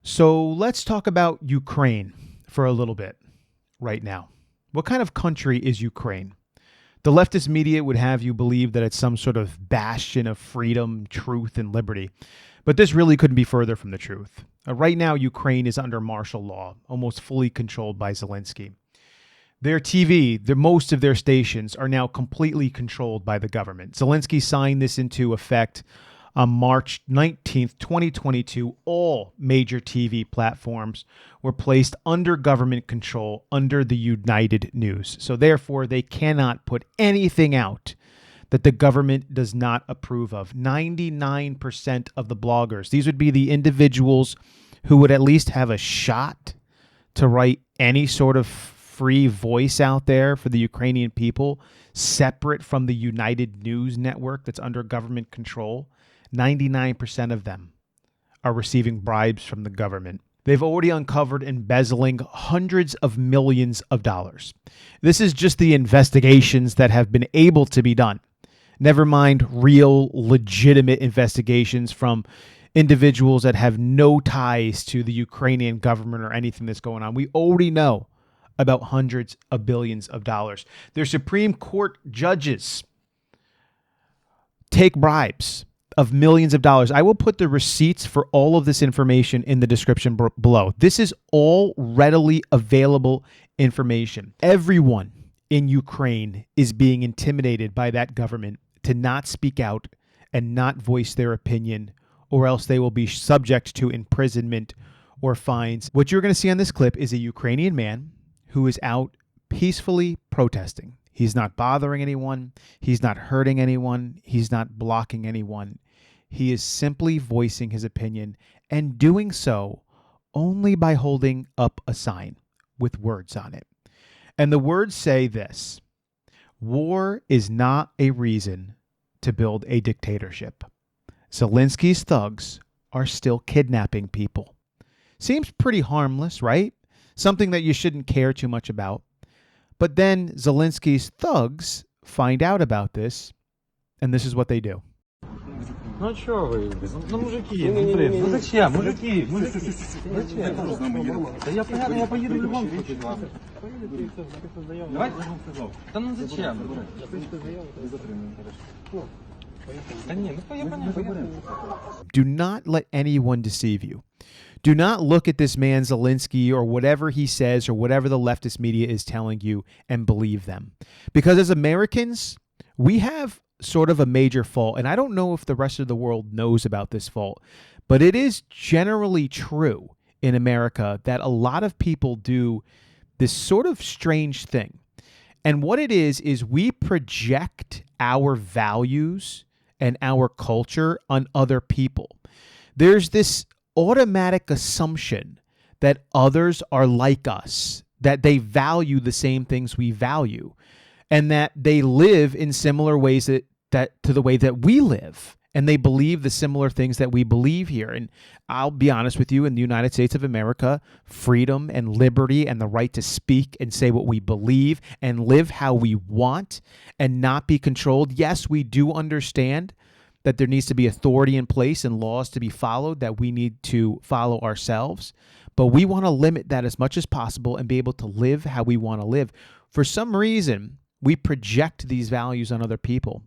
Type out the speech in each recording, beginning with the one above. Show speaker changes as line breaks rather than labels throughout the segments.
So let's talk about Ukraine for a little bit right now. What kind of country is Ukraine? The leftist media would have you believe that it's some sort of bastion of freedom, truth, and liberty. But this really couldn't be further from the truth. Right now, Ukraine is under martial law, almost fully controlled by Zelensky. Their TV, most of their stations are now completely controlled by the government. Zelensky signed this into effect on March 19th, 2022. All major TV platforms were placed under government control under the United News. So therefore, they cannot put anything out that the government does not approve of. 99% of the bloggers, these would be the individuals who would at least have a shot to write any sort of free voice out there for the Ukrainian people, separate from the United News network that's under government control. 99% of them are receiving bribes from the government. They've already uncovered embezzling hundreds of millions of dollars. This is just the investigations that have been able to be done. Never mind real, legitimate investigations from individuals that have no ties to the Ukrainian government or anything that's going on. We already know about hundreds of billions of dollars. Their Supreme Court judges take bribes of millions of dollars. I will put the receipts for all of this information in the description below. This is all readily available information. Everyone in Ukraine is being intimidated by that government to not speak out and not voice their opinion, or else they will be subject to imprisonment or fines. What you're going to see on this clip is a Ukrainian man who is out peacefully protesting. He's not bothering anyone. He's not hurting anyone. He's not blocking anyone. He is simply voicing his opinion and doing so only by holding up a sign with words on it. And the words say this: war is not a reason to build a dictatorship. Zelensky's thugs are still kidnapping people. Seems pretty harmless, right? Something that you shouldn't care too much about. But then Zelensky's thugs find out about this, and this is what they do.
Ну что вы, ну мужики, ну блин, ну зачем, мужики, зачем? Да я понятно, я поеду в любом случае. Давайте, да ну зачем? Да не, ну я понятно.
Do not let anyone deceive you. Do not look at this man Zelensky or whatever he says or whatever the leftist media is telling you and believe them. Because as Americans, we have sort of a major fault, and I don't know if the rest of the world knows about this fault, but it is generally true in America that a lot of people do this sort of strange thing. And what it is we project our values and our culture on other people. There's this automatic assumption that others are like us, that they value the same things we value, and that they live in similar ways that to the way that we live, and they believe the similar things that we believe here. And I'll be honest with you, in the United States of America, freedom and liberty and the right to speak and say what we believe and live how we want and not be controlled. Yes, we do understand that there needs to be authority in place and laws to be followed that we need to follow ourselves. But we want to limit that as much as possible and be able to live how we want to live. For some reason, we project these values on other people.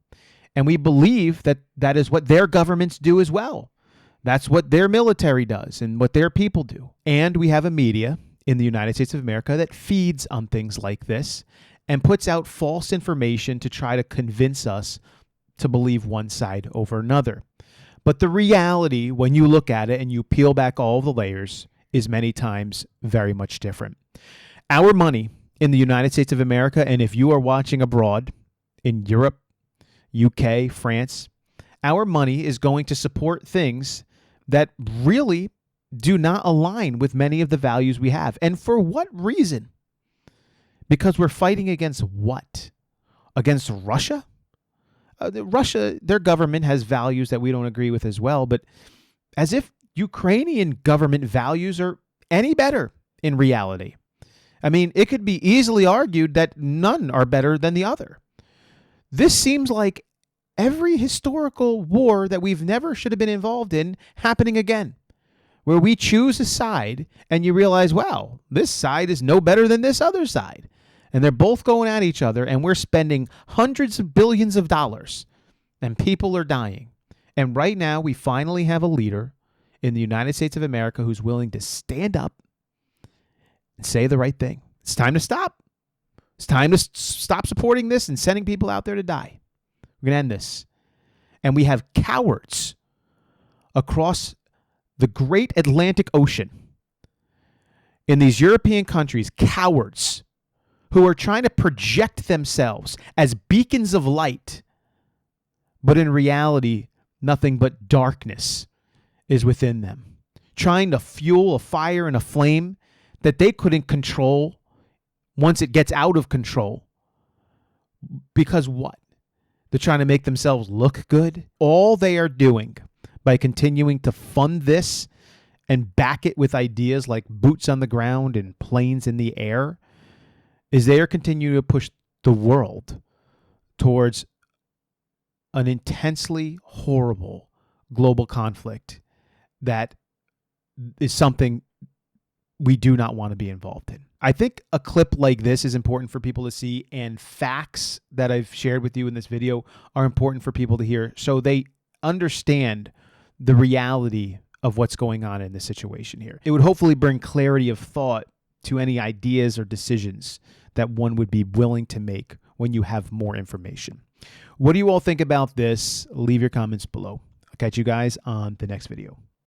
And we believe that that is what their governments do as well. That's what their military does and what their people do. And we have a media in the United States of America that feeds on things like this and puts out false information to try to convince us to believe one side over another. But the reality, when you look at it and you peel back all the layers, is many times very much different. Our money in the United States of America, and if you are watching abroad in Europe, UK, France, our money is going to support things that really do not align with many of the values we have. And for what reason? Because we're fighting against what? Against Russia? Russia, their government has values that we don't agree with as well, but as if Ukrainian government values are any better in reality. I mean, it could be easily argued that none are better than the other. This seems like every historical war that we've never should have been involved in happening again. where we choose a side and you realize, wow, this side is no better than this other side. And they're both going at each other, and we're spending hundreds of billions of dollars, and people are dying. And right now, we finally have a leader in the United States of America who's willing to stand up and say the right thing. It's time to stop. It's time to stop supporting this and sending people out there to die. We're going to end this. And we have cowards across the great Atlantic Ocean in these European countries, cowards who are trying to project themselves as beacons of light, but in reality, nothing but darkness is within them, trying to fuel a fire and a flame that they couldn't control once it gets out of control. Because what? They're trying to make themselves look good. All they are doing by continuing to fund this and back it with ideas like boots on the ground and planes in the air is they are continuing to push the world towards an intensely horrible global conflict that is something we do not want to be involved in. I think a clip like this is important for people to see, and facts that I've shared with you in this video are important for people to hear so they understand the reality of what's going on in this situation here. It would hopefully bring clarity of thought to any ideas or decisions that one would be willing to make when you have more information. What do you all think about this? Leave your comments below. I'll catch you guys on the next video.